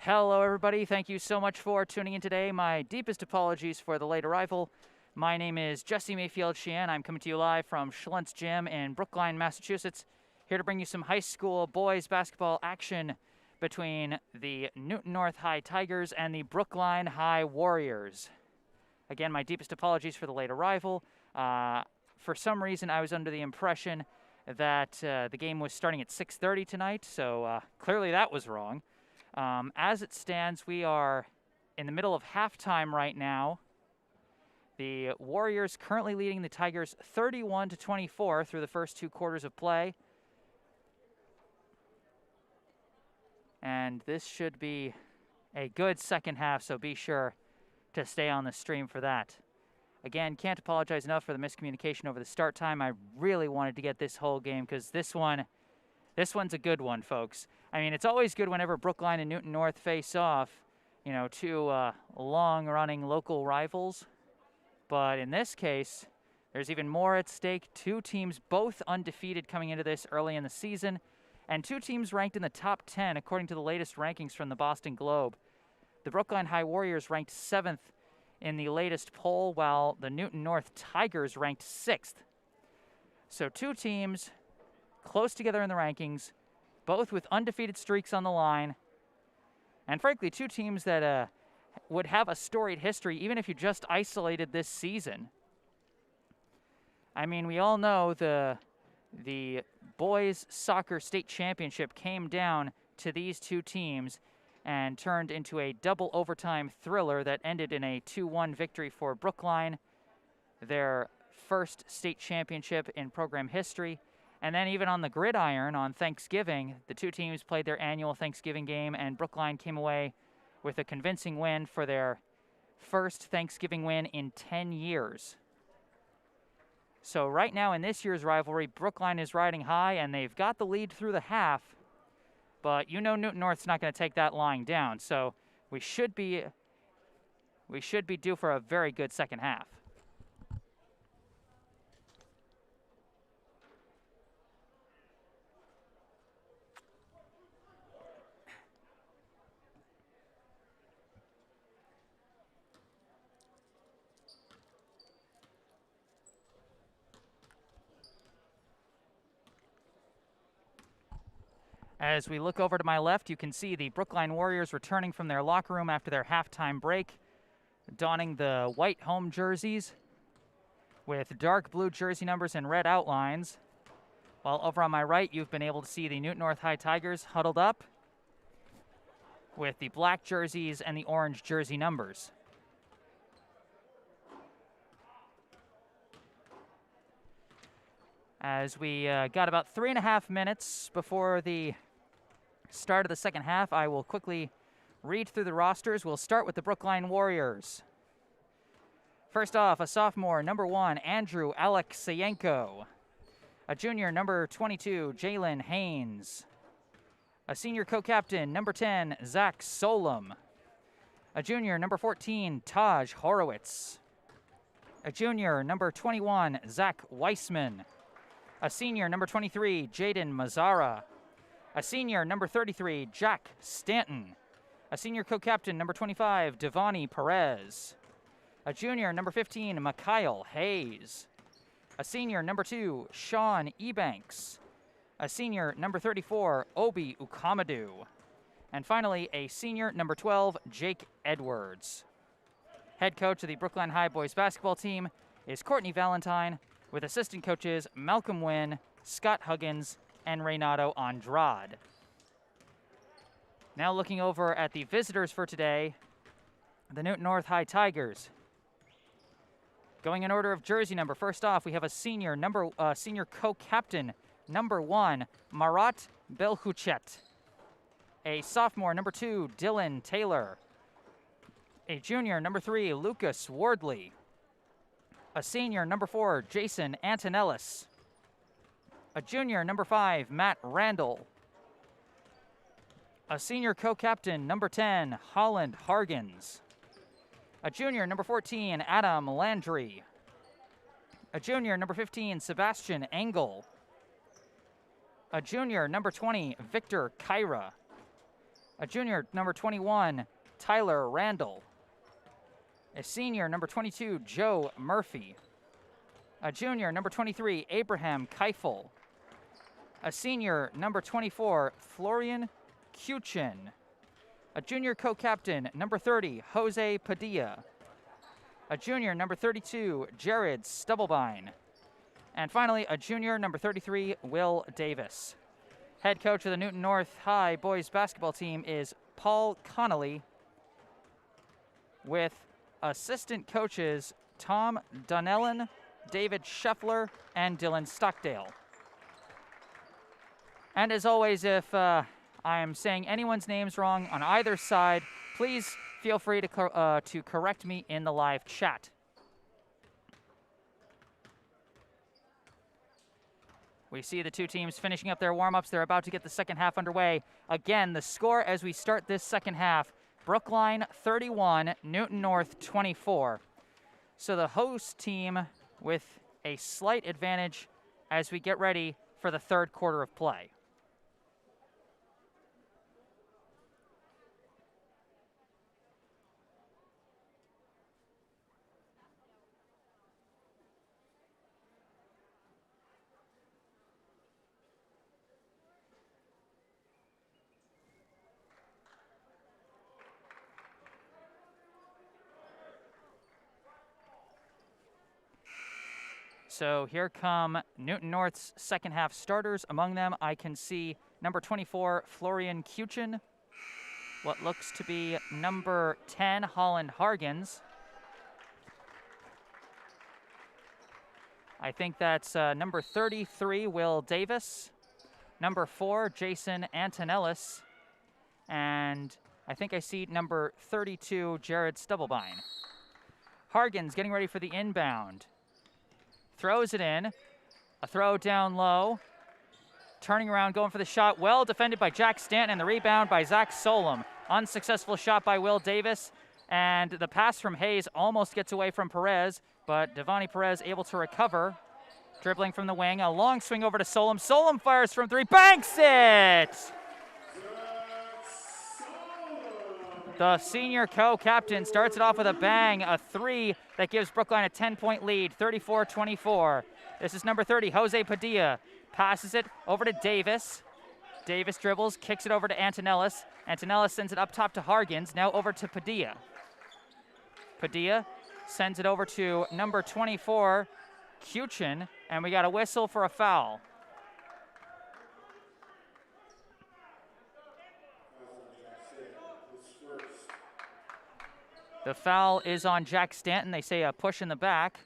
Hello, everybody. Thank you so much for tuning in today. My deepest apologies for the late arrival. My name is Jesse Mayfield-Sheehan. I'm coming to you live from Schlentz Gym in Brookline, Massachusetts, here to bring you some high school boys basketball action between the Newton North High Tigers and the Brookline High Warriors. Again, my deepest apologies for the late arrival. For some reason, I was under the impression that the game was starting at 6:30 tonight, so clearly that was wrong. As it stands, we are in the middle of halftime right now. The Warriors currently leading the Tigers 31-24 through the first 2 quarters of play. And this should be a good second half, so be sure to stay on the stream for that. Again, can't apologize enough for the miscommunication over the start time. I really wanted to get this whole game because this one's a good one, folks. I mean, it's always good whenever Brookline and Newton North face off, you know, 2 long-running local rivals. But in this case, there's even more at stake. 2 teams both undefeated coming into this early in the season, and 2 teams ranked in the top 10 according to the latest rankings from the Boston Globe. The Brookline High Warriors ranked 7th in the latest poll, while the Newton North Tigers ranked 6th. So 2 teams close together in the rankings, both with undefeated streaks on the line, and frankly, 2 teams that would have a storied history even if you just isolated this season. I mean, we all know the boys soccer state championship came down to these 2 teams and turned into a double overtime thriller that ended in a 2-1 victory for Brookline, their first state championship in program history. And then even on the gridiron on Thanksgiving, the 2 teams played their annual Thanksgiving game, and Brookline came away with a convincing win for their first Thanksgiving win in 10 years. So right now in this year's rivalry, Brookline is riding high, and they've got the lead through the half, but you know Newton North's not going to take that lying down, so we should be due for a very good second half. As we look over to my left, you can see the Brookline Warriors returning from their locker room after their halftime break, donning the white home jerseys with dark blue jersey numbers and red outlines. While over on my right, you've been able to see the Newton North High Tigers huddled up with the black jerseys and the orange jersey numbers. As we got about 3.5 minutes before the start of the second half, I will quickly read through the rosters. We'll start with the Brookline Warriors. First off, a sophomore, number 1, Andrew Alexeyenko. A junior, number 22, Jalen Haynes. A senior co-captain, number 10, Zach Solom. A junior, number 14, Taj Horowitz. A junior, number 21, Zach Weissman. A senior, number 23, Jaden Mazzara. A senior, number 33, Jack Stanton. A senior co-captain, number 25, Devani Perez. A junior, number 15, Mikhail Hayes. A senior, number 2, Sean Ebanks. A senior, number 34, Obi Ukamadu. And finally, a senior, number 12, Jake Edwards. Head coach of the Brookline High boys basketball team is Courtney Valentine, with assistant coaches Malcolm Wynn, Scott Huggins, and Renato Andrade. Now looking over at the visitors for today, the Newton North High Tigers. Going in order of jersey number, first off, we have a senior co-captain, number 1, Marat Belhuchet. A sophomore, number 2, Dylan Taylor. A junior, number 3, Lucas Wardley. A senior, number 4, Jason Antonellis. A junior, number 5, Matt Randall. A senior co-captain, number 10, Holland Hargens. A junior, number 14, Adam Landry. A junior, number 15, Sebastian Engel. A junior, number 20, Victor Kyra. A junior, number 21, Tyler Randall. A senior, number 22, Joe Murphy. A junior, number 23, Abraham Keifel. A senior, number 24, Florian Kuchin. A junior co-captain, number 30, Jose Padilla. A junior, number 32, Jared Stubblebine. And finally, a junior, number 33, Will Davis. Head coach of the Newton North High boys basketball team is Paul Connolly, with assistant coaches Tom Donnellan, David Scheffler, and Dylan Stockdale. And as always, if I am saying anyone's names wrong on either side, please feel free to correct me in the live chat. We see the two teams finishing up their warm-ups. They're about to get the second half underway. Again, the score as we start this second half, Brookline 31, Newton North 24. So the host team with a slight advantage as we get ready for the third quarter of play. So here come Newton North's second half starters. Among them, I can see number 24, Florian Kuchin. What looks to be number 10, Holland Hargens. I think that's number 33, Will Davis. Number 4, Jason Antonellis. And I think I see number 32, Jared Stubblebine. Hargens getting ready for the inbound. Throws it in, a throw down low, turning around, going for the shot, well defended by Jack Stanton, and the rebound by Zach Solom. Unsuccessful shot by Will Davis, and the pass from Hayes almost gets away from Perez, but Devani Perez able to recover. Dribbling from the wing, a long swing over to Solom. Solom fires from 3, banks it! The senior co-captain starts it off with a bang, a 3 that gives Brookline a 10-point lead, 34-24. This is number 30, Jose Padilla. Passes it over to Davis. Davis dribbles, kicks it over to Antonellis. Antonellis sends it up top to Hargens, now over to Padilla. Padilla sends it over to number 24, Kuchin, and we got a whistle for a foul. The foul is on Jack Stanton. They say a push in the back.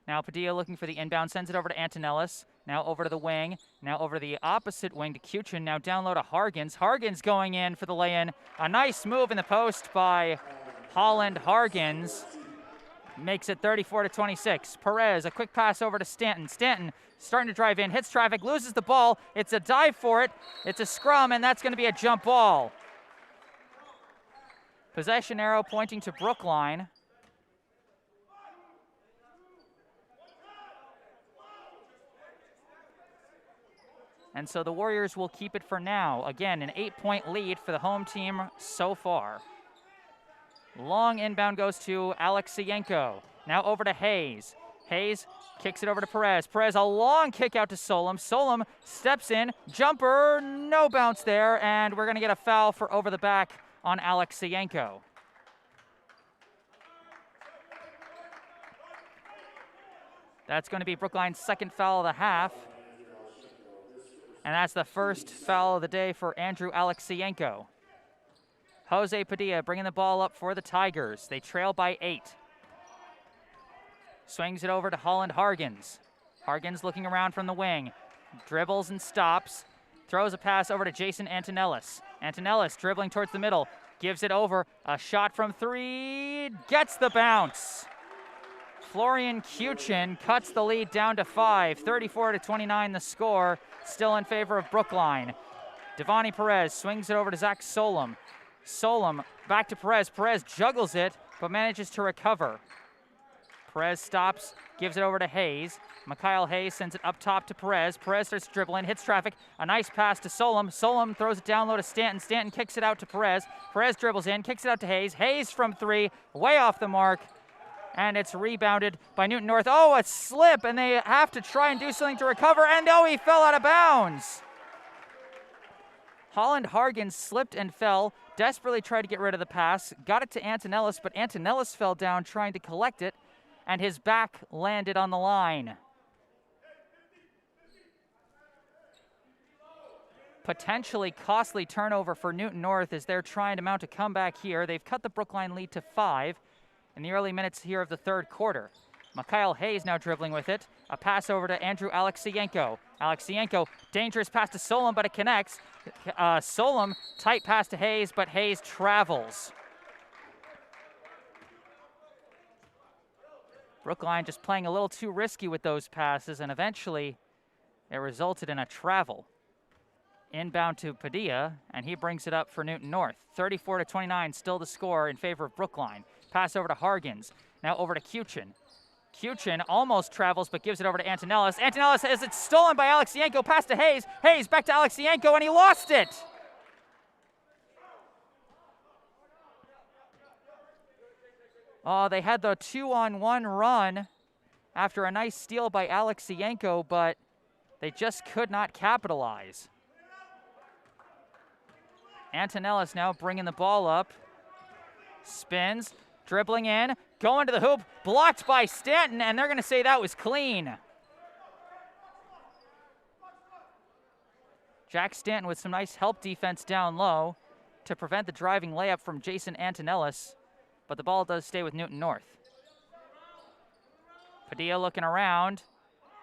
Now Padilla looking for the inbound, sends it over to Antonellis. Now over to the wing. Now over to the opposite wing to Kuchin. Now down low to Hargens. Hargens going in for the lay-in. A nice move in the post by Holland Hargens. Makes it 34-26. Perez, a quick pass over to Stanton. Stanton starting to drive in, hits traffic, loses the ball. It's a dive for it. It's a scrum, and that's going to be a jump ball. Possession arrow pointing to Brookline. And so the Warriors will keep it for now. Again, an 8-point lead for the home team so far. Long inbound goes to Alexienko. Now over to Hayes. Hayes kicks it over to Perez. Perez, a long kick out to Solom. Solom steps in, jumper, no bounce there, and we're going to get a foul for over the back on Alexienko. That's going to be Brookline's second foul of the half. And that's the first foul of the day for Andrew Alexienko. Jose Padilla bringing the ball up for the Tigers. They trail by 8. Swings it over to Holland Hargens. Hargens looking around from the wing. Dribbles and stops. Throws a pass over to Jason Antonellis. Antonellis dribbling towards the middle. Gives it over. A shot from 3. Gets the bounce. Florian Kuchin cuts the lead down to 5. 34-29 the score. Still in favor of Brookline. Devani Perez swings it over to Zach Solom. Solom back to Perez. Perez juggles it, but manages to recover. Perez stops, gives it over to Hayes. Mikhail Hayes sends it up top to Perez. Perez starts dribbling, hits traffic. A nice pass to Solom. Solom throws it down low to Stanton. Stanton kicks it out to Perez. Perez dribbles in, kicks it out to Hayes. Hayes from three, way off the mark. And it's rebounded by Newton North. Oh, a slip, and they have to try and do something to recover. And oh, he fell out of bounds. Holland Hargan slipped and fell, desperately tried to get rid of the pass, got it to Antonellis, but Antonellis fell down trying to collect it, and his back landed on the line. Potentially costly turnover for Newton North as they're trying to mount a comeback here. They've cut the Brookline lead to 5 in the early minutes here of the third quarter. Mikhail Hayes now dribbling with it. A pass over to Andrew Alexienko. Alexienko, dangerous pass to Solom, but it connects. Solom, tight pass to Hayes, but Hayes travels. Brookline just playing a little too risky with those passes, and eventually it resulted in a travel. Inbound to Padilla, and he brings it up for Newton North. 34-29, still the score in favor of Brookline. Pass over to Hargans. Now over to Kuchin. Kuchin almost travels, but gives it over to Antonellis. Antonellis has it stolen by Alexienko. Pass to Hayes. Hayes back to Alexienko, and he lost it. Oh, they had the 2-on-1 run after a nice steal by Alexienko, but they just could not capitalize. Antonellis now bringing the ball up. Spins, dribbling in, going to the hoop, blocked by Stanton, and they're going to say that was clean. Jack Stanton with some nice help defense down low to prevent the driving layup from Jason Antonellis, but the ball does stay with Newton North. Padilla looking around,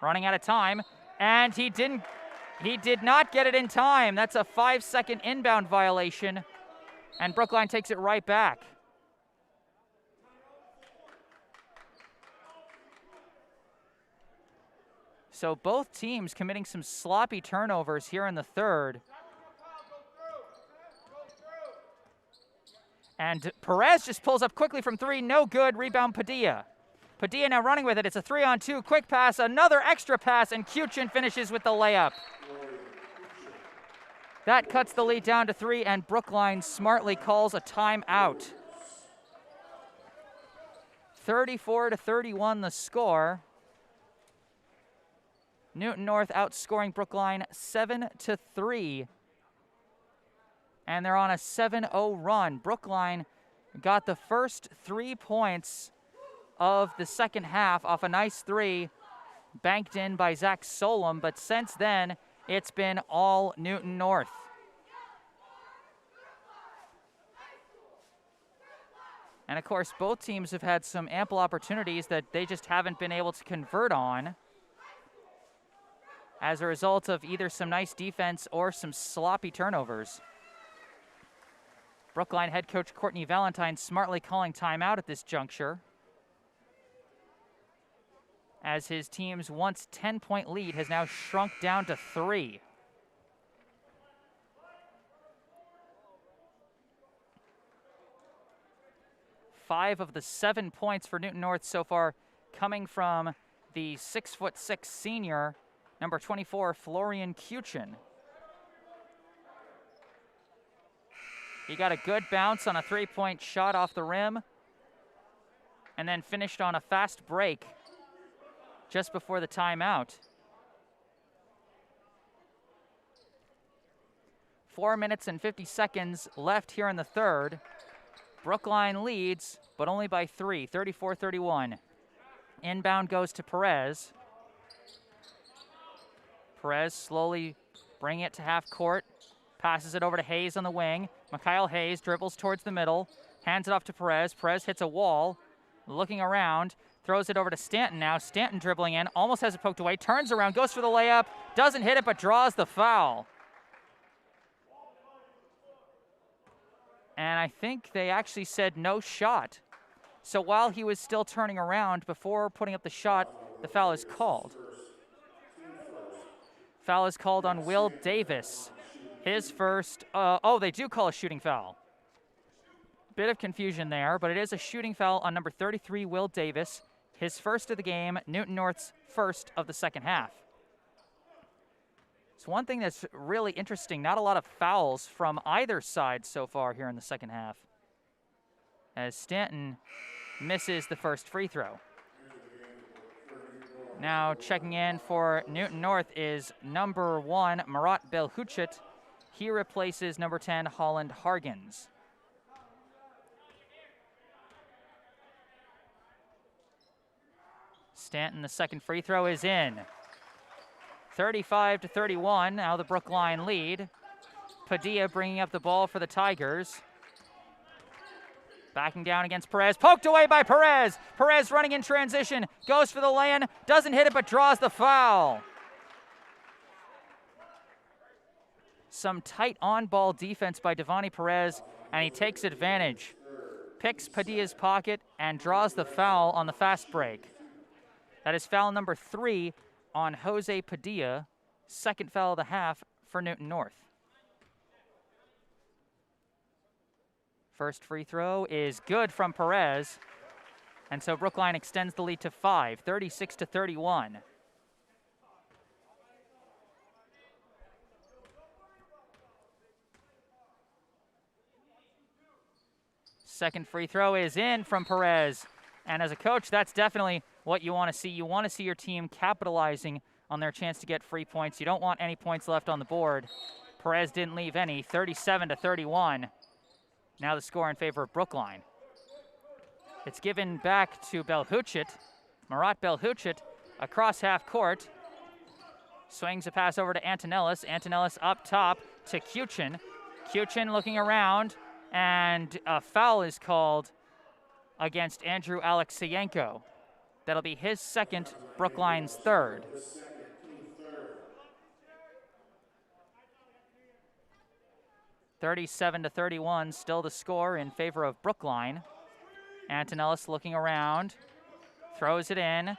running out of time, and he did not get it in time. That's a 5-second inbound violation, and Brookline takes it right back. So both teams committing some sloppy turnovers here in the third. And Perez just pulls up quickly from three, no good, rebound Padilla. Padilla now running with it, it's a 3-on-2, quick pass, another extra pass, and Kuchin finishes with the layup. That cuts the lead down to 3, and Brookline smartly calls a timeout. 34-31 the score. Newton North outscoring Brookline 7-3. And they're on a 7-0 run. Brookline got the first 3 points of the second half off a nice 3 banked in by Zach Solom, but since then it's been all Newton North. And of course, both teams have had some ample opportunities that they just haven't been able to convert on as a result of either some nice defense or some sloppy turnovers. Brookline head coach Courtney Valentine smartly calling timeout at this juncture, as his team's once 10-point lead has now shrunk down to 3. Five of the 7 points for Newton North so far coming from the 6'6" senior, number 24, Florian Kuchin. He got a good bounce on a 3-point shot off the rim and then finished on a fast break just before the timeout. 4 minutes and 50 seconds left here in the third. Brookline leads, but only by 3, 34-31. Inbound goes to Perez. Perez slowly bringing it to half court. Passes it over to Hayes on the wing. Mikhail Hayes dribbles towards the middle. Hands it off to Perez. Perez hits a wall. Looking around. Throws it over to Stanton now. Stanton dribbling in. Almost has it poked away. Turns around. Goes for the layup. Doesn't hit it, but draws the foul. And I think they actually said no shot. So while he was still turning around before putting up the shot, the foul is called. Foul is called on Will Davis. His first, they do call a shooting foul. Bit of confusion there, but it is a shooting foul on number 33, Will Davis. His first of the game, Newton North's first of the second half. It's one thing that's really interesting, not a lot of fouls from either side so far here in the second half, as Stanton misses the first free throw. Now checking in for Newton North is number 1, Marat Belhuchet. He replaces number 10, Holland Hargens. Stanton, the second free throw is in. 35-31, now the Brookline lead. Padilla bringing up the ball for the Tigers. Backing down against Perez, poked away by Perez. Perez running in transition, goes for the lay-in, doesn't hit it but draws the foul. Some tight on-ball defense by Devani Perez, and he takes advantage. Picks Padilla's pocket and draws the foul on the fast break. That is foul number 3 on Jose Padilla, second foul of the half for Newton North. First free throw is good from Perez, and so Brookline extends the lead to 5, 36-31. Second free throw is in from Perez, and as a coach, that's definitely what you want to see. You want to see your team capitalizing on their chance to get free points. You don't want any points left on the board. Perez didn't leave any, 37-31. Now the score in favor of Brookline. It's given back to Belhuchet, Marat Belhuchet, across half court. Swings a pass over to Antonellis. Antonellis up top to Kuchin. Kuchin looking around, and a foul is called against Andrew Alexeyenko. That'll be his second, Brookline's third. (37-31), still the score in favor of Brookline. Antonellis looking around, throws it in.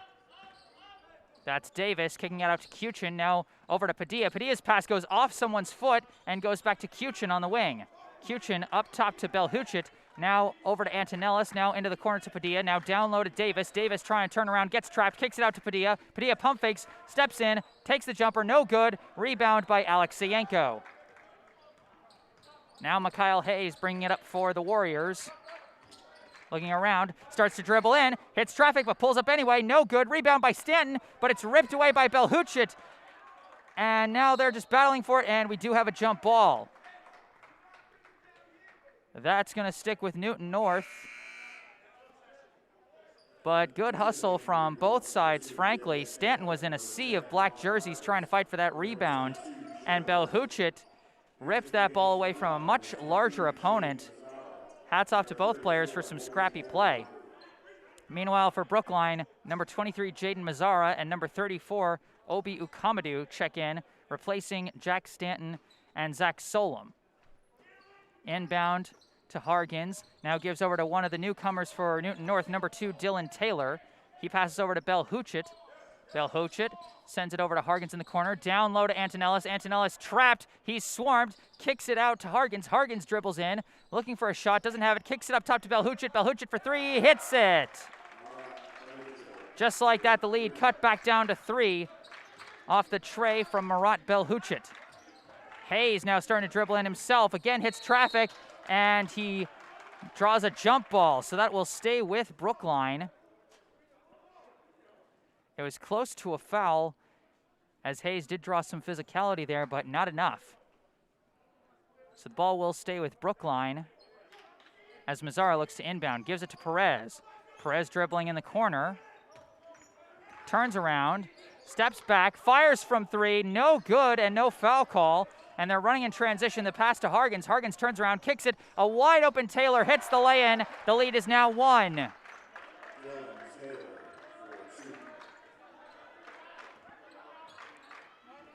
That's Davis kicking it out to Kuchin. Now over to Padilla. Padilla's pass goes off someone's foot and goes back to Kuchin on the wing. Kuchin up top to Belhuchet. Now over to Antonellis. Now into the corner to Padilla. Now down low to Davis. Davis trying to turn around, gets trapped, kicks it out to Padilla. Padilla pump fakes, steps in, takes the jumper, no good. Rebound by Alexeyenko. Now Mikhail Hayes bringing it up for the Warriors. Looking around, starts to dribble in, hits traffic but pulls up anyway, no good. Rebound by Stanton, but it's ripped away by Belhuchet. And now they're just battling for it, and we do have a jump ball. That's going to stick with Newton North. But good hustle from both sides, frankly. Stanton was in a sea of black jerseys trying to fight for that rebound, and Belhuchet ripped that ball away from a much larger opponent. Hats off to both players for some scrappy play. Meanwhile, for Brookline, number 23, Jaden Mazzara, and number 34, Obi Ukamadu check in, replacing Jack Stanton and Zach Solom. Inbound to Hargens, now gives over to one of the newcomers for Newton North, number 2, Dylan Taylor. He passes over to Belhuchet. Belhuchet sends it over to Hargens in the corner. Down low to Antonellis. Antonellis trapped. He's swarmed. Kicks it out to Hargens. Hargens dribbles in. Looking for a shot. Doesn't have it. Kicks it up top to Belhuchet. Belhuchet for 3. Hits it. Just like that, the lead cut back down to 3 off the tray from Marat Belhuchet. Hayes now starting to dribble in himself. Again hits traffic, and he draws a jump ball. So that will stay with Brookline. It was close to a foul, as Hayes did draw some physicality there, but not enough. So the ball will stay with Brookline as Mazzara looks to inbound, gives it to Perez. Perez dribbling in the corner, turns around, steps back, fires from 3, no good and no foul call. And they're running in transition, the pass to Hargens. Hargens turns around, kicks it, a wide open Taylor hits the lay-in. The lead is now 1.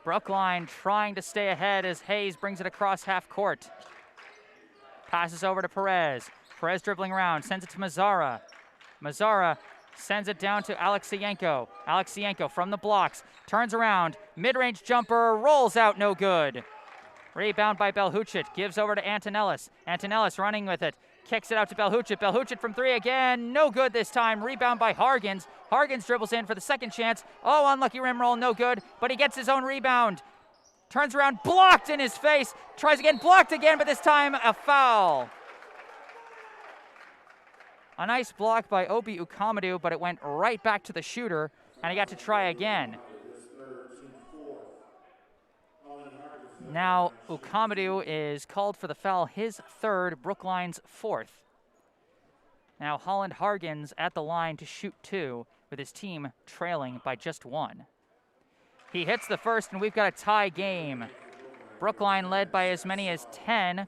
Brookline trying to stay ahead as Hayes brings it across half court. Passes over to Perez. Perez dribbling around, sends it to Mazzara. Mazzara sends it down to Alexeyenko. Alexeyenko from the blocks, turns around, mid-range jumper, rolls out, no good. Rebound by Belhuchet, gives over to Antonellis. Antonellis running with it, Kicks it out to Belhuchit. Belhuchit from three again. No good this time. Rebound by Hargens. Hargens dribbles in for the second chance. Oh, unlucky rim roll. No good. But he gets his own rebound. Turns around. Blocked in his face. Tries again. Blocked again, but this time a foul. A nice block by Obi Ukamadu, but it went right back to the shooter, and he got to try again. Now Ukamadu is called for the foul, his third, Brookline's fourth. Now Holland Hargens at the line to shoot two, with his team trailing by just one. He hits the first, and we've got a tie game. Brookline led by as many as 10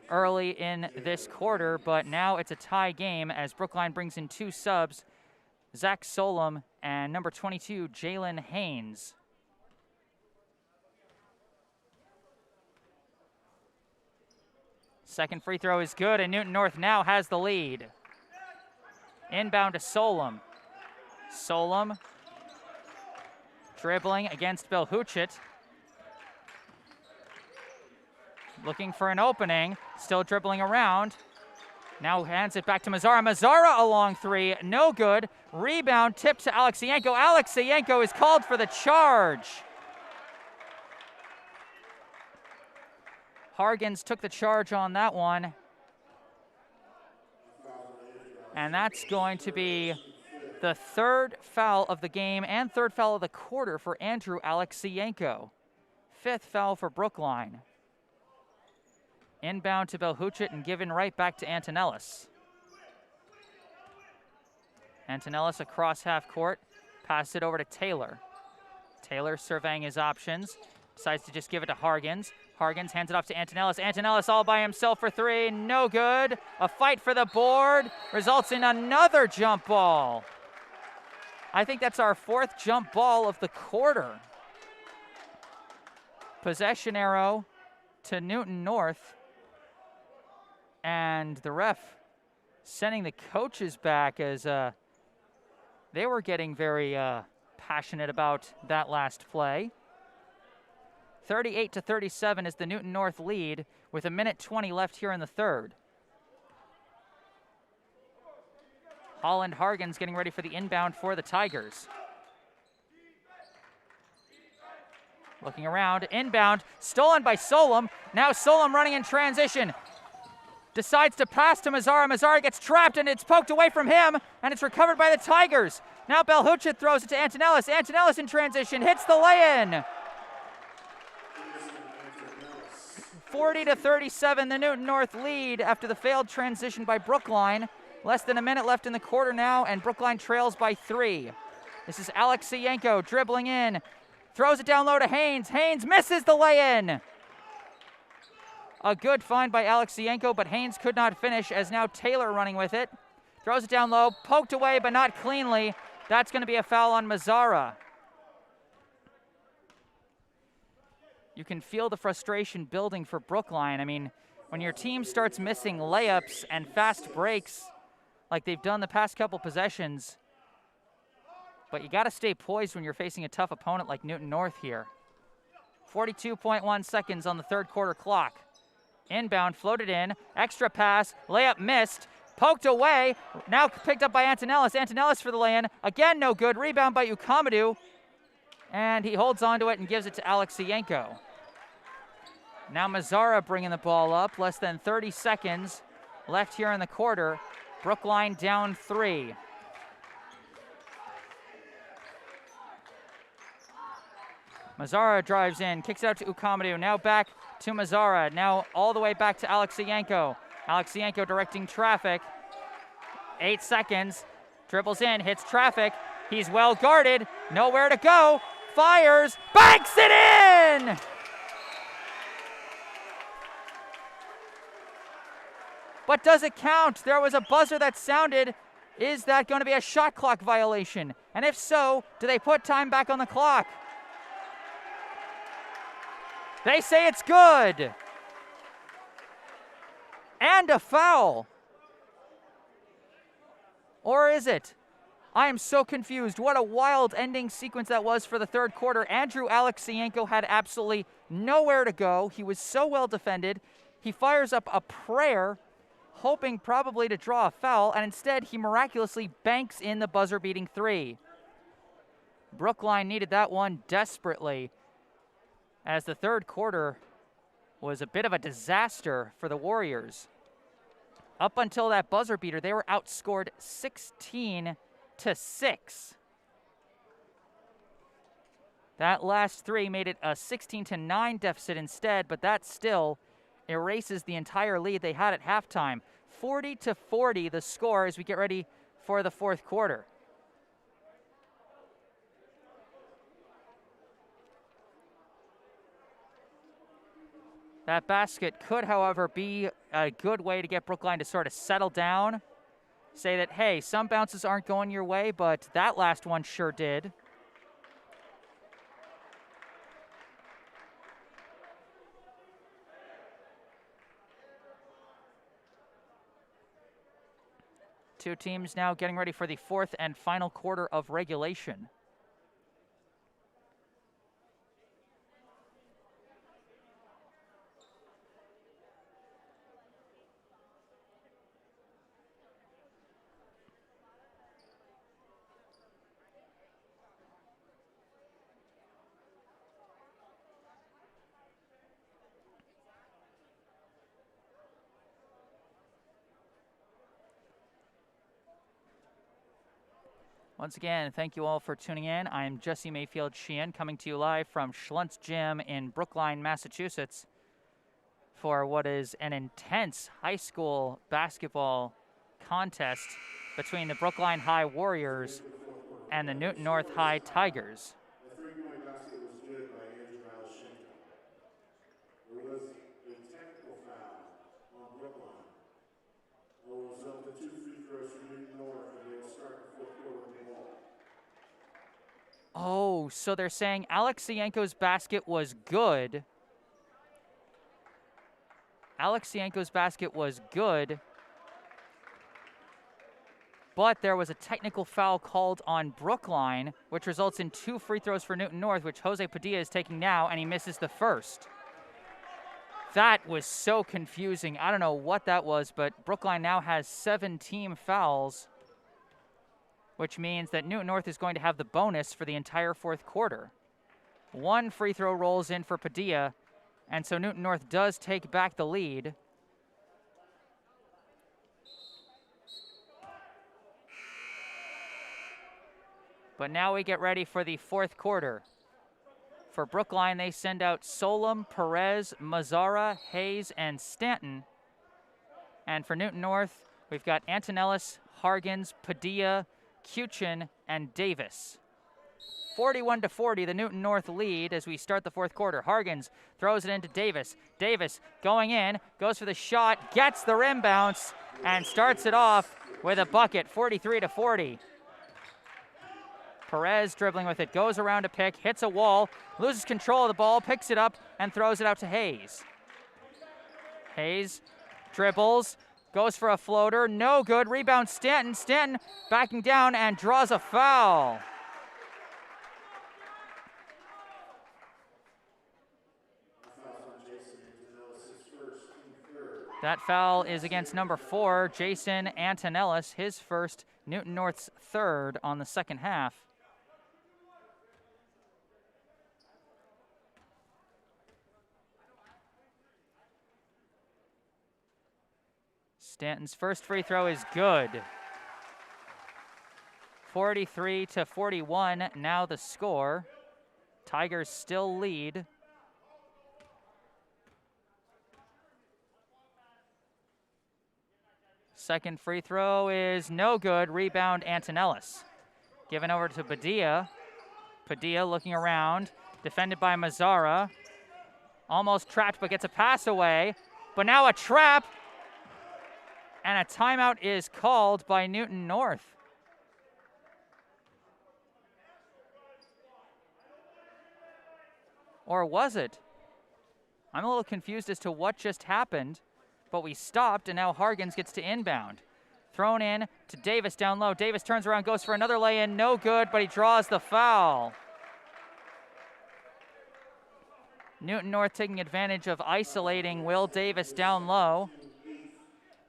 early in this quarter, but now it's a tie game as Brookline brings in two subs, Zach Solom and number 22, Jalen Haynes. Second free throw is good, and Newton North now has the lead. Inbound to Solom. Solom dribbling against Belhuchit. Looking for an opening, still dribbling around. Now hands it back to Mazzara. Mazzara a long three, no good. Rebound tipped to Alexienko. Alexienko is called for the charge. Hargens took the charge on that one. And that's going to be the third foul of the game and third foul of the quarter for Andrew Alexienko. Fifth foul for Brookline. Inbound to Belhuchit and given right back to Antonellis. Antonellis across half court. Pass it over to Taylor. Taylor surveying his options. Decides to just give it to Hargens. Hargens hands it off to Antonellis. Antonellis all by himself for three. No good. A fight for the board results in another jump ball. I think that's our fourth jump ball of the quarter. Possession arrow to Newton North. And the ref sending the coaches back as they were getting very passionate about that last play. 38-37 is the Newton North lead with 1:20 left here in the third. Holland Hargens getting ready for the inbound for the Tigers. Looking around, inbound, stolen by Solom. Now Solom running in transition. Decides to pass to Mazzara. Mazzara gets trapped and it's poked away from him and it's recovered by the Tigers. Now Belhuchit throws it to Antonellis. Antonellis in transition, hits the lay-in. 40-37, the Newton North lead after the failed transition by Brookline. Less than a minute left in the quarter now, and Brookline trails by 3. This is Alexienko dribbling in. Throws it down low to Haynes. Haynes misses the lay-in. A good find by Alexienko, but Haynes could not finish as now Taylor running with it. Throws it down low, poked away, but not cleanly. That's going to be a foul on Mazzara. You can feel the frustration building for Brookline. I mean, when your team starts missing layups and fast breaks like they've done the past couple possessions, but you got to stay poised when you're facing a tough opponent like Newton North here. 42.1 seconds on the third quarter clock. Inbound, floated in, extra pass, layup missed, poked away, now picked up by Antonellis. Antonellis for the lay-in, again no good, rebound by Ukamadu, and he holds onto it and gives it to Alexienko. Now Mazzara bringing the ball up, less than 30 seconds left here in the quarter. Brookline down 3. Mazzara drives in, kicks it out to Ukamadu, now back to Mazzara, now all the way back to Alexienko. Alexienko directing traffic. 8 seconds, dribbles in, hits traffic. He's well guarded, nowhere to go, fires, banks it in! But does it count? There was a buzzer that sounded. Is that going to be a shot clock violation? And if so, do they put time back on the clock? They say it's good. And a foul. Or is it? I am so confused. What a wild ending sequence that was for the third quarter. Andrew Alexienko had absolutely nowhere to go. He was so well defended. He fires up a prayer hoping probably to draw a foul, and instead he miraculously banks in the buzzer-beating three. Brookline needed that one desperately, as the third quarter was a bit of a disaster for the Warriors. Up until that buzzer beater, they were outscored 16-6. That last three made it a 16-9 deficit instead, but that still erases the entire lead they had at halftime. 40-40 the score as we get ready for the fourth quarter. That basket could, however, be a good way to get Brookline to sort of settle down. Say that, hey, some bounces aren't going your way, but that last one sure did. Two teams now getting ready for the fourth and final quarter of regulation. Once again, thank you all for tuning in. I'm Jesse Mayfield-Sheehan, coming to you live from Schluntz Gym in Brookline, Massachusetts, for what is an intense high school basketball contest between the Brookline High Warriors and the Newton North High Tigers. The three-point basket was good by Andrew. There was a technical foul on Brookline. It will result in 2 free throws for Newton North, and they'll start the fourth quarter with the ball. Oh, so they're saying Alexienko's basket was good. Alexienko's basket was good, but there was a technical foul called on Brookline, which results in 2 free throws for Newton North, which Jose Padilla is taking now, and he misses the first. That was so confusing. I don't know what that was, but Brookline now has 7 team fouls, which means that Newton North is going to have the bonus for the entire fourth quarter. 1 free throw rolls in for Padilla, and so Newton North does take back the lead. But now we get ready for the fourth quarter. For Brookline, they send out Solom, Perez, Mazzara, Hayes, and Stanton. And for Newton North, we've got Antonellis, Hargens, Padilla, Kuchin, and Davis. 41-40, the Newton North lead as we start the fourth quarter. Hargens throws it into Davis. Davis going in, goes for the shot, gets the rim bounce, and starts it off with a bucket, 43-40. Perez dribbling with it, goes around a pick, hits a wall, loses control of the ball, picks it up, and throws it out to Hayes. Hayes dribbles, goes for a floater, no good, rebound Stanton. Stanton backing down and draws a foul. That foul is against number 4, Jason Antonellis, his first, Newton North's third on the second half. Stanton's first free throw is good. 43-41, now the score. Tigers still lead. Second free throw is no good. Rebound Antonellis. Given over to Padilla. Padilla looking around. Defended by Mazzara. Almost trapped but gets a pass away. But now a trap. And a timeout is called by Newton North. Or was it? I'm a little confused as to what just happened. But we stopped, and now Hargens gets to inbound. Thrown in to Davis down low. Davis turns around, goes for another lay-in. No good, but he draws the foul. Newton North taking advantage of isolating Will Davis down low.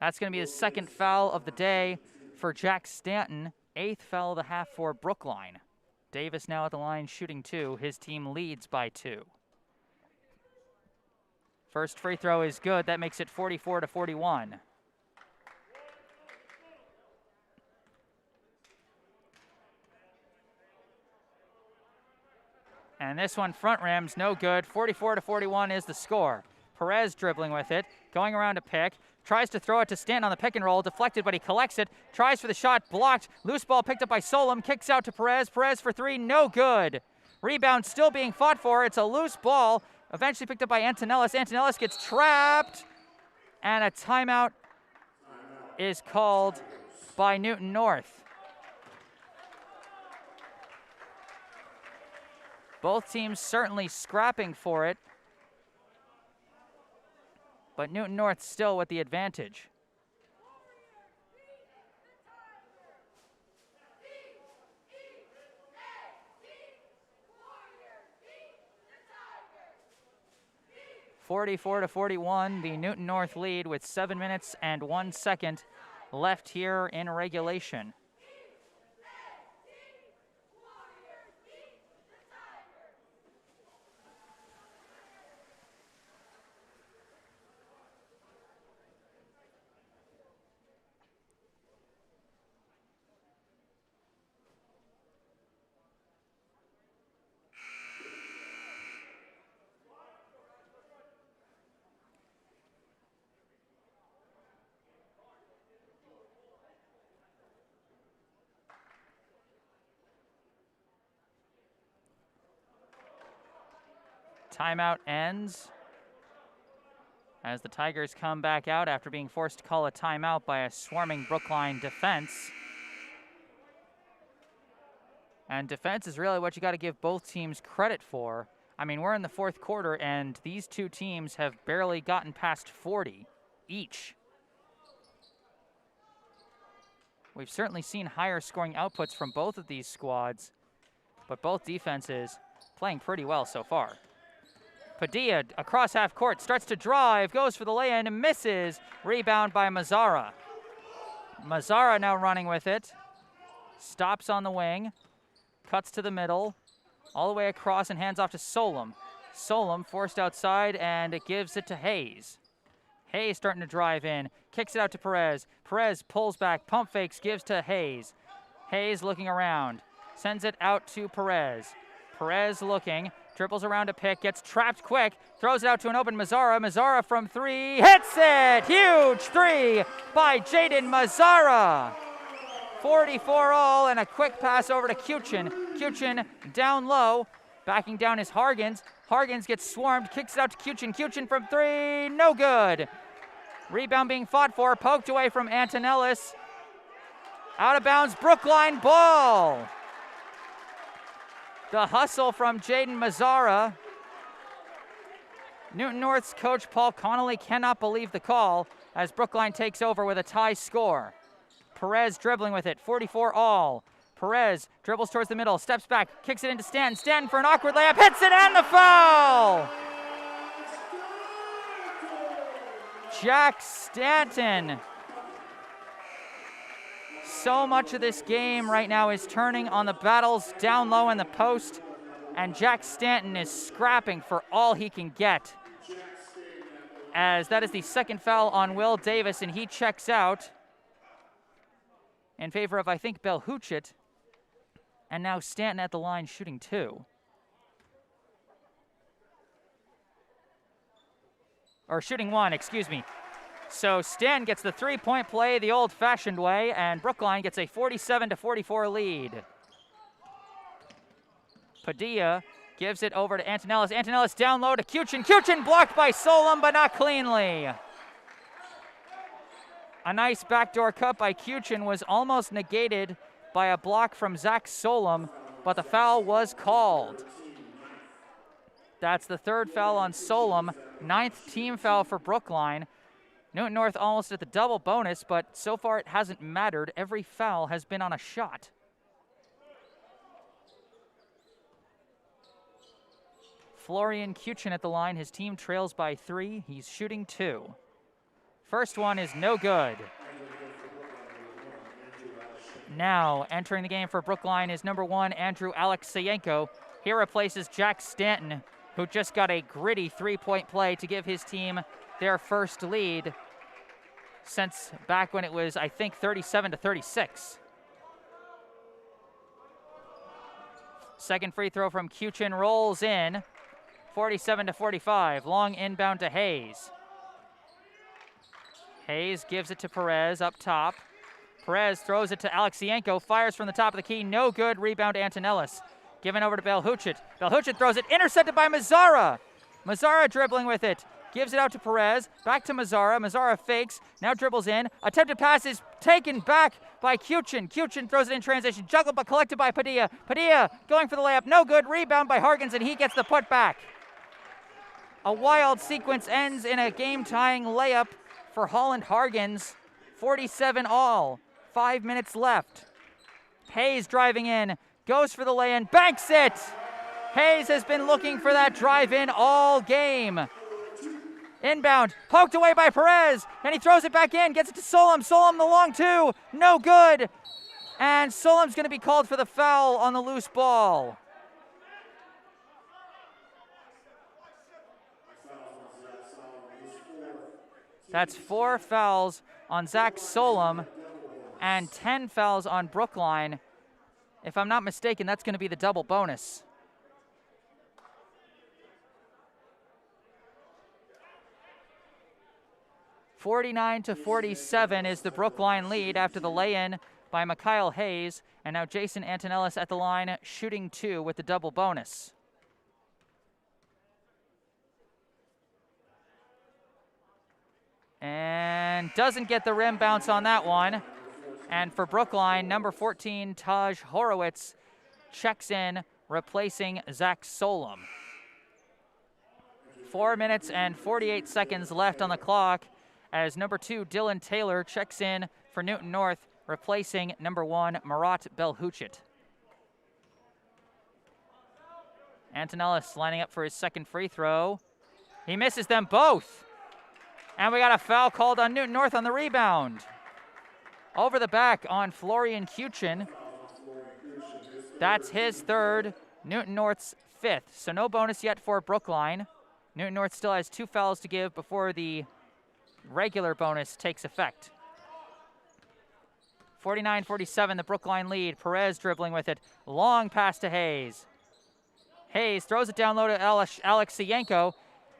That's going to be his second foul of the day for Jack Stanton. 8th foul of the half for Brookline. Davis now at the line shooting 2. His team leads by 2. First free throw is good. That makes it 44-41. And this one front rims, no good. 44-41 is the score. Perez dribbling with it, going around a pick, tries to throw it to Stanton on the pick and roll, deflected, but he collects it, tries for the shot, blocked. Loose ball picked up by Solom, kicks out to Perez. Perez for 3, no good. Rebound still being fought for. It's a loose ball, eventually picked up by Antonellis. Antonellis gets trapped, and a timeout is called by Newton North. Both teams certainly scrapping for it, but Newton North still with the advantage. (44-41), the Newton North lead with 7 minutes and 1 second left here in regulation. Timeout ends as the Tigers come back out after being forced to call a timeout by a swarming Brookline defense. And defense is really what you got to give both teams credit for. I mean, we're in the 4th quarter, and these two teams have barely gotten past 40 each. We've certainly seen higher scoring outputs from both of these squads, but both defenses playing pretty well so far. Padilla across half court, starts to drive, goes for the lay-in and misses. Rebound by Mazzara. Mazzara now running with it. Stops on the wing, cuts to the middle, all the way across and hands off to Solom. Solom forced outside and it gives it to Hayes. Hayes starting to drive in, kicks it out to Perez. Perez pulls back, pump fakes, gives to Hayes. Hayes looking around, sends it out to Perez. Perez looking, dribbles around a pick, gets trapped quick, throws it out to an open Mazzara. Mazzara from 3, hits it! Huge 3 by Jaden Mazzara. 44 all, and a quick pass over to Kuchin. Kuchin down low, backing down is Hargens. Hargens gets swarmed, kicks it out to Kuchin. Kuchin from 3, no good. Rebound being fought for, poked away from Antonellis. Out of bounds, Brookline ball. The hustle from Jaden Mazzara. Newton North's coach Paul Connolly cannot believe the call as Brookline takes over with a tie score. Perez dribbling with it, 44 all. Perez dribbles towards the middle, steps back, kicks it into Stanton. Stanton for an awkward layup, hits it, and the foul! Jack Stanton. So much of this game right now is turning on the battles down low in the post, and Jack Stanton is scrapping for all he can get. As that is the second foul on Will Davis, and he checks out in favor of, I think, Belhuchit. And now Stanton at the line shooting 2. Or shooting 1, excuse me. So Stanton gets the 3-point play the old-fashioned way, and Brookline gets a 47-44 lead. Padilla gives it over to Antonellis. Antonellis down low to Kuchin. Kuchin blocked by Solom, but not cleanly. A nice backdoor cut by Kuchin was almost negated by a block from Zach Solom, but the foul was called. That's the 3rd foul on Solom, 9th team foul for Brookline. Newton North almost at the double bonus, but so far it hasn't mattered. Every foul has been on a shot. Florian Kuchin at the line. His team trails by 3. He's shooting 2. First one is no good. Now entering the game for Brookline is number 1, Andrew Alexeyenko. He replaces Jack Stanton, who just got a gritty 3-point play to give his team their first lead since back when it was, I think, 37-36. Second free throw from Kuchin rolls in, 47-45. Long inbound to Hayes. Hayes gives it to Perez up top. Perez throws it to Alexeyenko, fires from the top of the key, no good. Rebound Antonellis. Given over to Belhuchit. Belhuchit throws it, intercepted by Mazzara. Mazzara dribbling with it. Gives it out to Perez, back to Mazzara. Mazzara fakes, now dribbles in. Attempted pass is taken back by Kuchin. Kuchin throws it in transition, juggled but collected by Padilla. Padilla going for the layup, no good. Rebound by Hargens, and he gets the putback. A wild sequence ends in a game-tying layup for Holland Hargens. 47 all, 5 minutes left. Hayes driving in, goes for the lay-in, banks it! Hayes has been looking for that drive-in all game. Inbound, poked away by Perez, and he throws it back in, gets it to Solom. Solom the long two, no good. And Solom's gonna be called for the foul on the loose ball. That's 4 fouls on Zach Solom and 10 fouls on Brookline. If I'm not mistaken, that's gonna be the double bonus. (49-47) is the Brookline lead after the lay-in by Mikhail Hayes, and now Jason Antonellis at the line shooting 2 with the double bonus. And doesn't get the rim bounce on that one. And for Brookline, number 14, Taj Horowitz checks in, replacing Zach Solom. 4 minutes and 48 seconds left on the clock as number 2, Dylan Taylor, checks in for Newton North, replacing number 1, Marat Belhuchit. Antonellis lining up for his second free throw. He misses them both. And we got a foul called on Newton North on the rebound. Over the back on Florian Kuchin. That's his third, Newton North's 5th. So no bonus yet for Brookline. Newton North still has 2 fouls to give before the regular bonus takes effect. 49-47, the Brookline lead. Perez dribbling with it. Long pass to Hayes. Hayes throws it down low to Alexeyenko,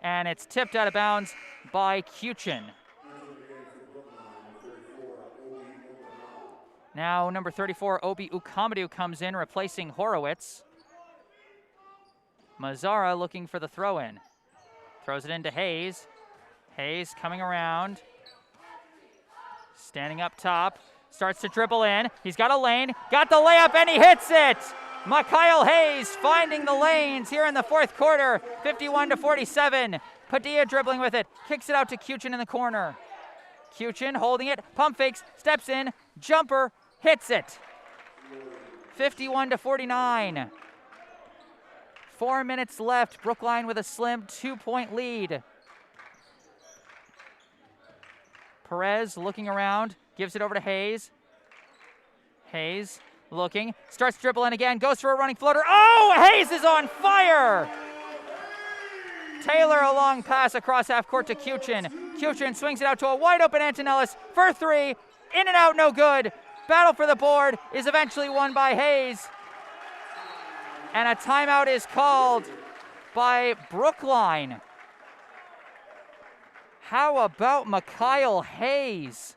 and it's tipped out of bounds by Kuchin. Now number 34, Obi Ukamadou, comes in, replacing Horowitz. Mazzara looking for the throw-in. Throws it into Hayes. Hayes coming around. Standing up top. Starts to dribble in. He's got a lane. Got the layup, and he hits it! Mikhail Hayes finding the lanes here in the fourth quarter. 51-47. Padilla dribbling with it. Kicks it out to Kuchin in the corner. Kuchin holding it. Pump fakes. Steps in. Jumper. Hits it. 51-49. 4 minutes left. Brookline with a slim 2-point lead. Perez looking around. Gives it over to Hayes. Hayes looking. Starts dribbling again. Goes for a running floater. Oh! Hayes is on fire! Taylor, a long pass across half court to Kuchin. Kuchin swings it out to a wide open Antonellis for 3. In and out, no good. Battle for the board is eventually won by Hayes. And a timeout is called by Brookline. How about Mikhail Hayes?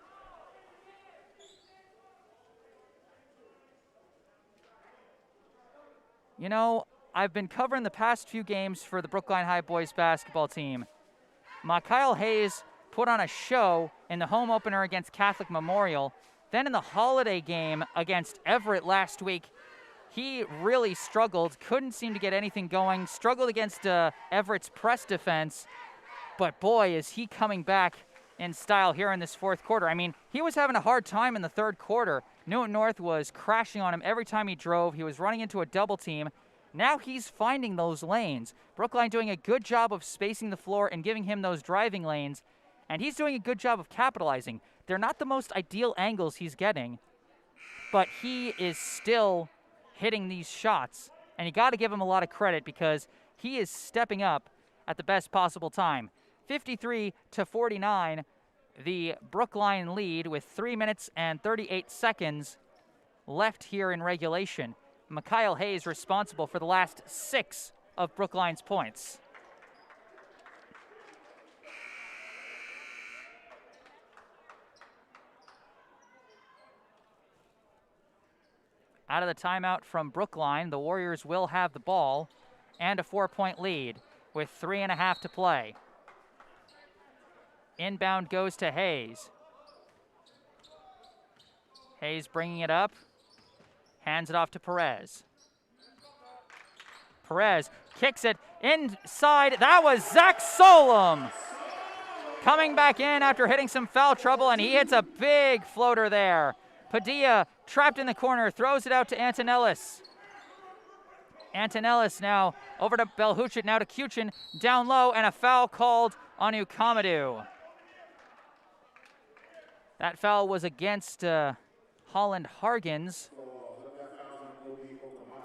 You know, I've been covering the past few games for the Brookline High boys basketball team. Mikhail Hayes put on a show in the home opener against Catholic Memorial. Then in the holiday game against Everett last week, he really struggled, couldn't seem to get anything going, struggled against Everett's press defense. But boy, is he coming back in style here in this fourth quarter. I mean, he was having a hard time in the third quarter. Newton North was crashing on him every time he drove. He was running into a double team. Now he's finding those lanes. Brookline doing a good job of spacing the floor and giving him those driving lanes. And he's doing a good job of capitalizing. They're not the most ideal angles he's getting, but he is still hitting these shots. And you got to give him a lot of credit because he is stepping up at the best possible time. 53-49, the Brookline lead with 3 minutes and 38 seconds left here in regulation. Mikhail Hayes responsible for the last 6 of Brookline's points. Out of the timeout from Brookline, the Warriors will have the ball and a 4-point lead with 3.5 to play. Inbound goes to Hayes. Hayes bringing it up, hands it off to Perez. Perez kicks it inside. That was Zach Solom coming back in after hitting some foul trouble, and he hits a big floater there. Padilla trapped in the corner, throws it out to Antonellis. Antonellis now over to Belhuchit, now to Kuchin, down low, and a foul called on Ukamadou. That foul was against Holland Hargens.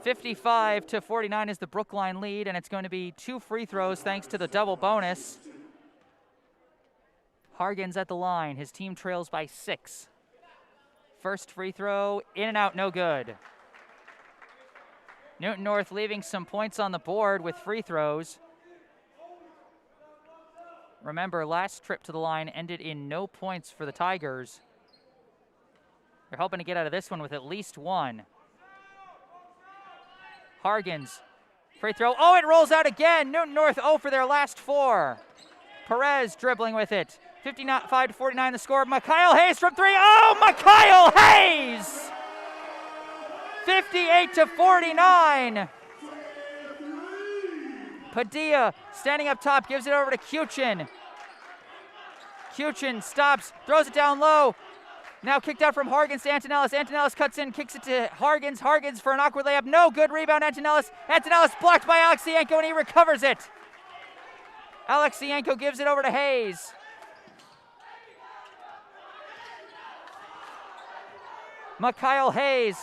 55-49 is the Brookline lead, and it's going to be 2 free throws thanks to the double bonus. Hargens at the line. His team trails by 6. First free throw, in and out, no good. Newton North leaving some points on the board with free throws. Remember, last trip to the line ended in no points for the Tigers. They're hoping to get out of this one with at least 1. Hargens, free throw. Oh, it rolls out again. Newton North 0 for their last 4. Perez dribbling with it. 55-49 the score. Mikhail Hayes from 3. Oh, Mikhail Hayes! 58-49. Padilla standing up top, gives it over to Kuchin. Kuchin stops, throws it down low. Now kicked out from Hargens to Antonellis. Antonellis cuts in, kicks it to Hargens. Hargens for an awkward layup. No good rebound, Antonellis. Antonellis blocked by Alexienko, and he recovers it. Alexienko gives it over to Hayes. Mikhail Hayes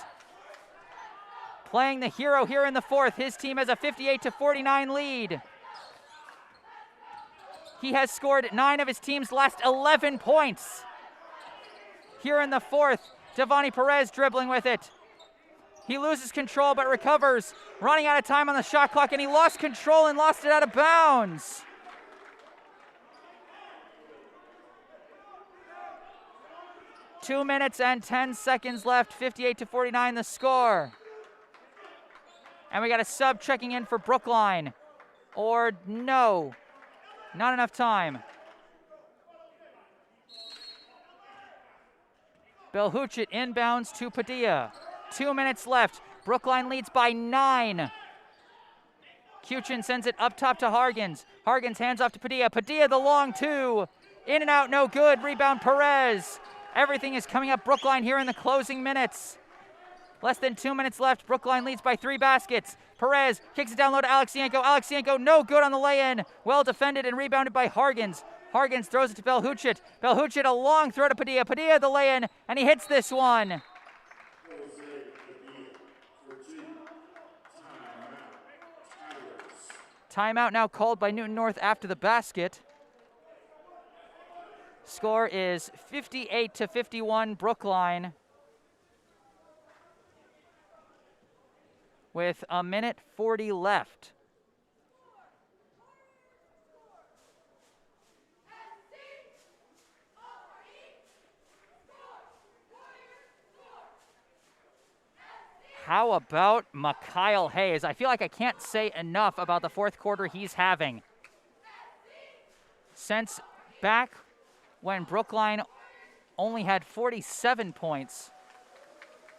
playing the hero here in the 4th. His team has a 58-49 lead. He has scored 9 of his team's last 11 points. Here in the 4th, Devani Perez dribbling with it. He loses control but recovers, running out of time on the shot clock, and he lost control and lost it out of bounds. Two minutes and 10 seconds left, 58-49 the score. And we got a sub checking in for Brookline. Or no, not enough time. Belhuchit inbounds to Padilla. 2 minutes left. Brookline leads by 9. Kuchin sends it up top to Hargens. Hargens hands off to Padilla. Padilla the long 2. In and out, no good. Rebound Perez. Everything is coming up Brookline here in the closing minutes. Less than 2 minutes left. Brookline leads by 3 baskets. Perez kicks it down low to Alexienko. Alexienko no good on the lay-in. Well defended and rebounded by Hargens. Hargens throws it to Belhuchit. Belhuchit a long throw to Padilla. Padilla the lay-in, and he hits this one. Timeout now called by Newton North after the basket. Score is 58-51 Brookline. With a minute 40 left. How about Mikhail Hayes? I feel like I can't say enough about the 4th quarter he's having. Since back when Brookline only had 47 points,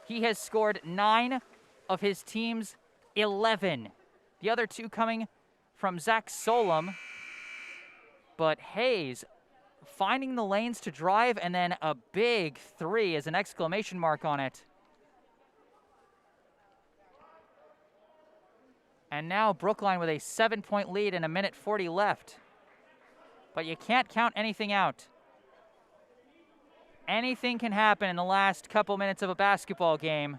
he has scored 9 of his team's 11. The other 2 coming from Zach Solom. But Hayes finding the lanes to drive, and then a big 3 as an exclamation mark on it. And now Brookline with a 7-point lead and a minute 40 left. but you can't count anything out. Anything can happen in the last couple minutes of a basketball game.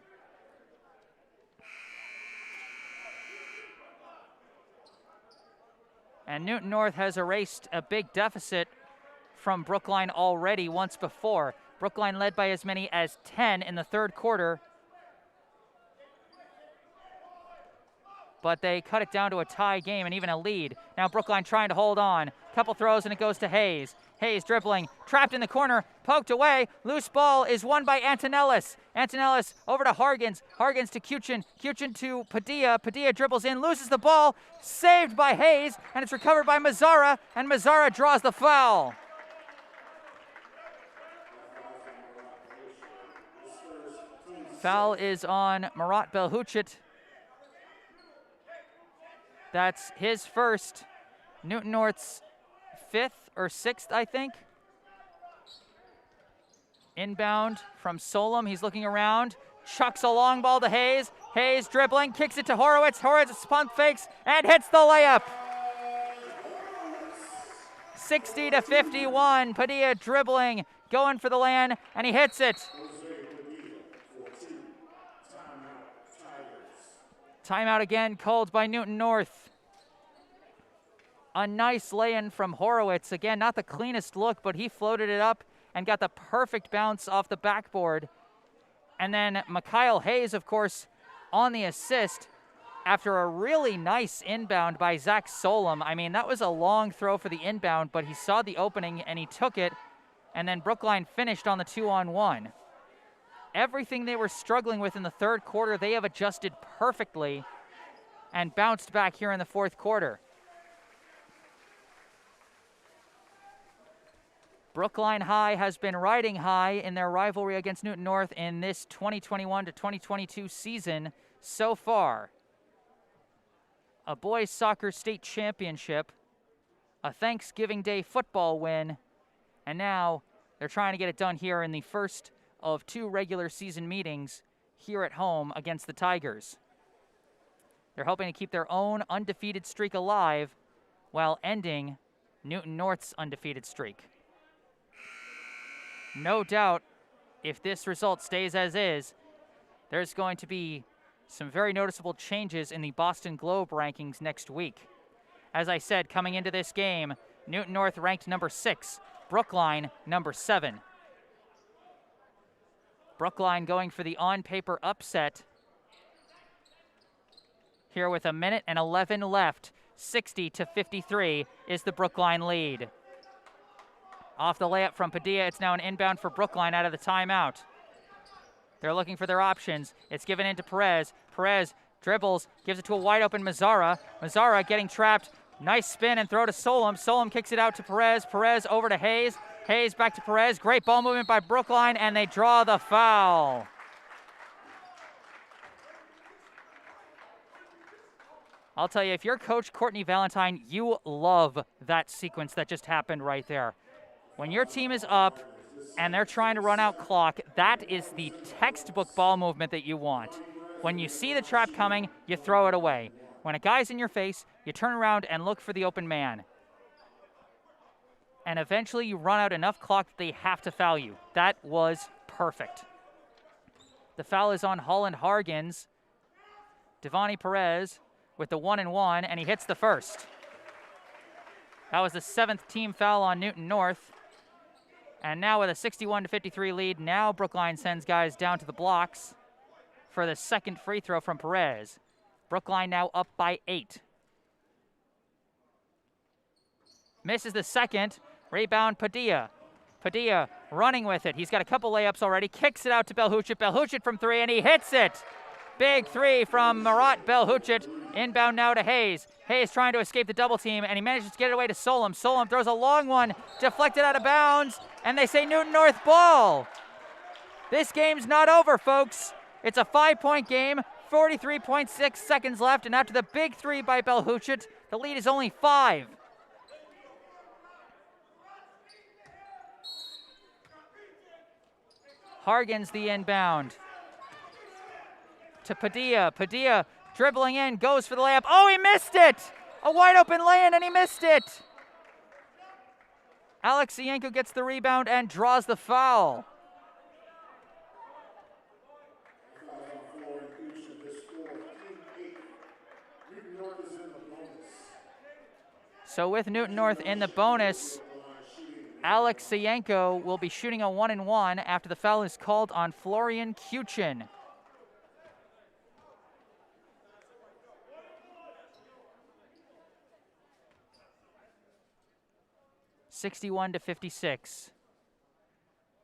And Newton North has erased a big deficit from Brookline already once before. Brookline led by as many as 10 in the third quarter, but they cut it down to a tie game and even a lead. Now Brookline trying to hold on. Couple throws and it goes to Hayes. Hayes dribbling, trapped in the corner, poked away. Loose ball is won by Antonellis. Antonellis over to Hargens. Hargens to Kuchin. Kuchin to Padilla. Padilla dribbles in, loses the ball. Saved by Hayes, and it's recovered by Mazzara, and Mazzara draws the foul. Foul is on Marat Belhucet. That's his first. Newton North's 5th or 6th, I think. Inbound from Solom. He's looking around. Chucks a long ball to Hayes. Hayes dribbling, kicks it to Horowitz. Horowitz pump fakes and hits the layup. 60-51. Padilla dribbling, going for the land, and he hits it. Timeout again called by Newton North. A nice lay-in from Horowitz. Again, not the cleanest look, but he floated it up and got the perfect bounce off the backboard. And then Mikhail Hayes, of course, on the assist after a really nice inbound by Zach Solom. I mean, that was a long throw for the inbound, but he saw the opening and he took it. And then Brookline finished on the 2-on-1. Everything they were struggling with in the third quarter, they have adjusted perfectly and bounced back here in the fourth quarter. Brookline High has been riding high in their rivalry against Newton North in this 2021 to 2022 season so far. A boys soccer state championship, a Thanksgiving Day football win, and now they're trying to get it done here in the first of 2 regular season meetings here at home against the Tigers. They're hoping to keep their own undefeated streak alive while ending Newton North's undefeated streak. No doubt, if this result stays as is, there's going to be some very noticeable changes in the Boston Globe rankings next week. As I said, coming into this game, Newton North ranked number 6, Brookline number 7. Brookline going for the on-paper upset here with 1:11 left. 60-53 is the Brookline lead. Off the layup from Padilla, it's now an inbound for Brookline out of the timeout. They're looking for their options. It's given into Perez. Perez dribbles, gives it to a wide-open Mazzara. Mazzara getting trapped. Nice spin and throw to Solom. Solom kicks it out to Perez. Perez over to Hayes. Hayes back to Perez. Great ball movement by Brookline, and they draw the foul. I'll tell you, if you're Coach Courtney Valentine, you love that sequence that just happened right there. When your team is up and they're trying to run out clock, that is the textbook ball movement that you want. When you see the trap coming, you throw it away. When a guy's in your face, you turn around and look for the open man. And eventually you run out enough clock that they have to foul you. That was perfect. The foul is on Holland Hargens. Devani Perez with the 1-and-1, and he hits the first. That was the 7th team foul on Newton North. And now with a 61-53 lead, now Brookline sends guys down to the blocks for the second free throw from Perez. Brookline now up by 8. Misses the second. Rebound Padilla. Padilla running with it. He's got a couple layups already. Kicks it out to Belhucet. Belhucet from 3, and he hits it. Big 3 from Marat Belhucet. Inbound now to Hayes. Hayes trying to escape the double team, and he manages to get it away to Solom. Solom throws a long one, deflected out of bounds, and they say Newton North ball. This game's not over, folks. It's a 5-point game, 43.6 seconds left, and after the big 3 by Belhucet, the lead is only 5. Hargens the inbound to Padilla. Padilla dribbling in, goes for the layup. Oh, he missed it! A wide open lay-in, and he missed it. Alexienko gets the rebound and draws the foul. So with Newton North in the bonus, Alexienko will be shooting a 1-and-1 after the foul is called on Florian Kuchin. (61-56).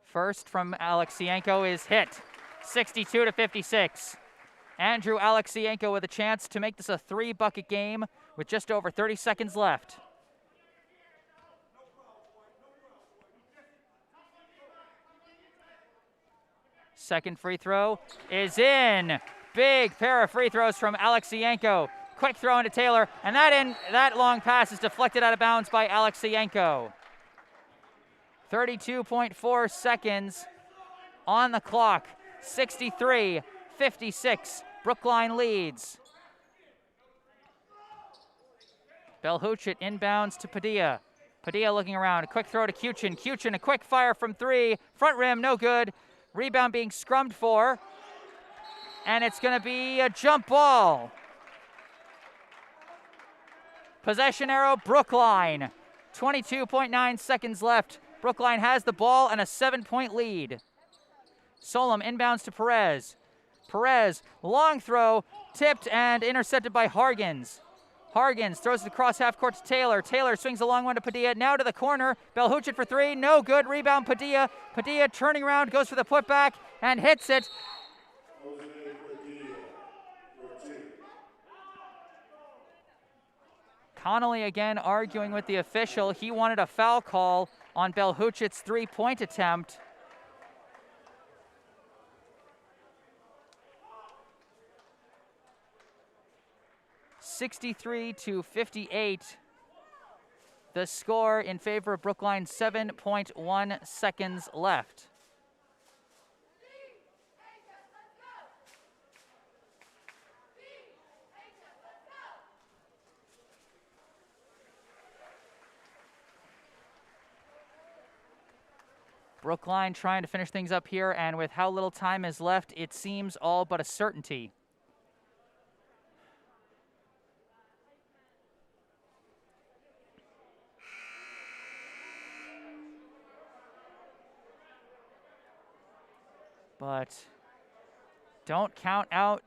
First from Alexienko is hit. 62-56. Andrew Alexienko with a chance to make this a 3-bucket game with just over 30 seconds left. Second free throw is in. Big pair of free throws from Alexienko. Quick throw into Taylor, and that long pass is deflected out of bounds by Alexienko. 32.4 seconds on the clock. 63-56. Brookline leads. Belhuchit inbounds to Padilla. Padilla looking around. A quick throw to Kuchin. Kuchin, a quick fire from 3. Front rim, no good. Rebound being scrummed for. And it's going to be a jump ball. Possession arrow, Brookline. 22.9 seconds left. Brookline has the ball and a 7-point lead. Solom inbounds to Perez. Perez, long throw, tipped and intercepted by Hargens. Hargens throws it across half court to Taylor. Taylor swings a long one to Padilla. Now to the corner. Belhuchit for 3. No good. Rebound Padilla. Padilla turning around, goes for the putback and hits it. Connolly again arguing with the official. He wanted a foul call on Belhuchit's 3-point attempt. (63-58). The score in favor of Brookline, 7.1 seconds left. Brookline trying to finish things up here, and with how little time is left, it seems all but a certainty. But don't count out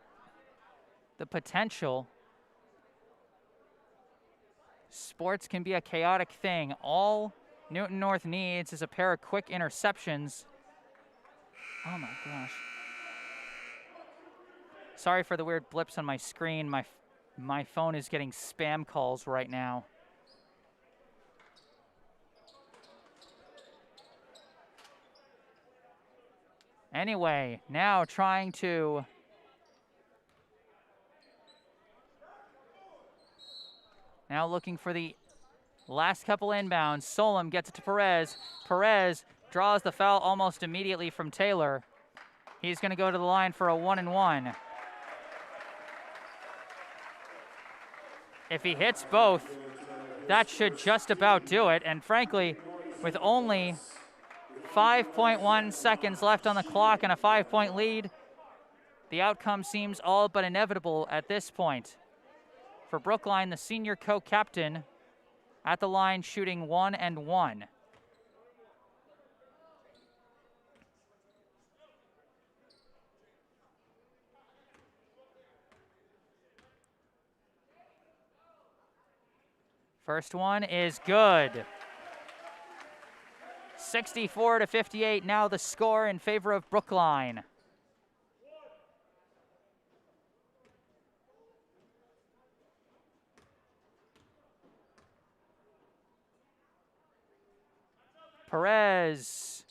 the potential. Sports can be a chaotic thing. All Newton North needs is a pair of quick interceptions. Oh my gosh. Sorry for the weird blips on my screen. My phone is getting spam calls right now. Anyway, now trying to looking for the last couple inbounds. Solom gets it to Perez. Perez draws the foul almost immediately from Taylor. He's going to go to the line for a 1-and-1. If he hits both, that should just about do it. And frankly, with only 5.1 seconds left on the clock and a 5-point lead, the outcome seems all but inevitable at this point. For Brookline, the senior co-captain at the line shooting 1-and-1. First one is good. 64-58, now the score in favor of Brookline. Perez,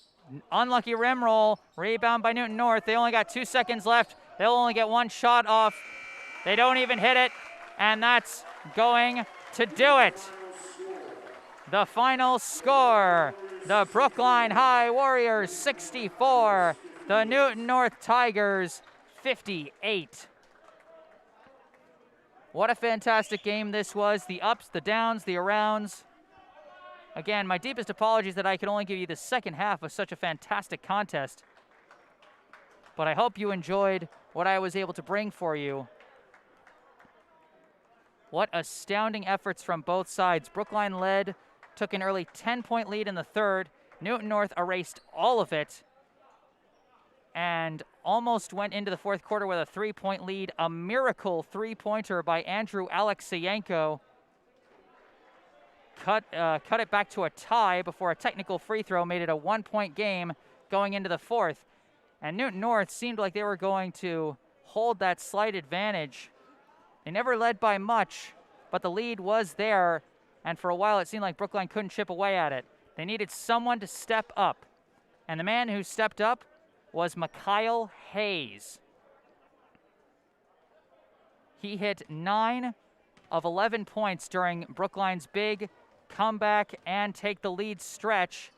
unlucky rim roll, rebound by Newton North. They only got 2 seconds left. They'll only get one shot off. They don't even hit it, and that's going to do it. The final score, the Brookline High Warriors 64, the Newton North Tigers 58. What a fantastic game this was. The ups, the downs, the arounds. Again, my deepest apologies that I could only give you the second half of such a fantastic contest. But I hope you enjoyed what I was able to bring for you. What astounding efforts from both sides. Brookline led, took an early 10-point lead in the third. Newton North erased all of it and almost went into the fourth quarter with a 3-point lead. A miracle three-pointer by Andrew Alexeyenko cut it back to a tie before a technical free throw made it a 1-point game going into the fourth. And Newton North seemed like they were going to hold that slight advantage. They never led by much, but the lead was there, and for a while it seemed like Brookline couldn't chip away at it. They needed someone to step up, and the man who stepped up was Mikhail Hayes. He hit 9 of 11 points during Brookline's big comeback and take the lead stretch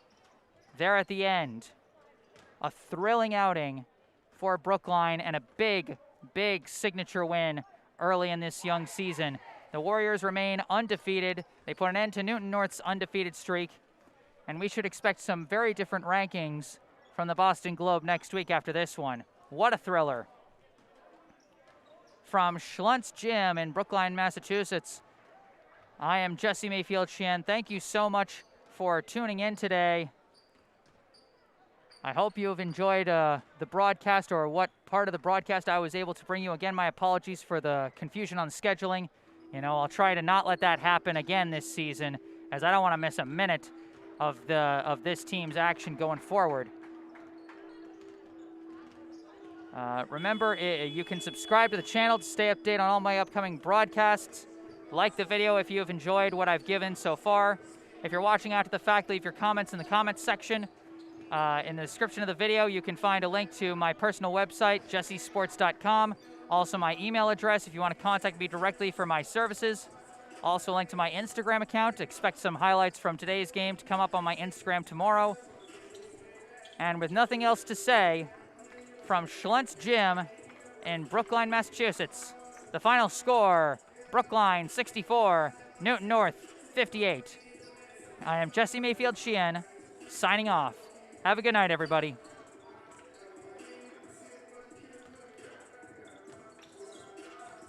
there at the end. A thrilling outing for Brookline and a big, big signature win early in this young season. The Warriors remain undefeated. They put an end to Newton North's undefeated streak, and we should expect some very different rankings from the Boston Globe next week after this one. What a thriller. From Schluntz Gym in Brookline, Massachusetts, I am Jesse Mayfield-Sheehan. Thank you so much for tuning in today. I hope you have enjoyed the broadcast, or what part of the broadcast I was able to bring you. Again, my apologies for the confusion on scheduling. You know, I'll try to not let that happen again this season, as I don't want to miss a minute of this team's action going forward. Remember, you can subscribe to the channel to stay updated on all my upcoming broadcasts. Like the video if you have enjoyed what I've given so far. If you're watching after the fact, leave your comments in the comments section. In the description of the video, you can find a link to my personal website, jessesports.com. Also my email address if you want to contact me directly for my services. Also a link to my Instagram account. Expect some highlights from today's game to come up on my Instagram tomorrow. And with nothing else to say, from Schluntz Gym in Brookline, Massachusetts, the final score, Brookline 64, Newton North 58. I am Jesse Mayfield-Sheehan, signing off. Have a good night, everybody.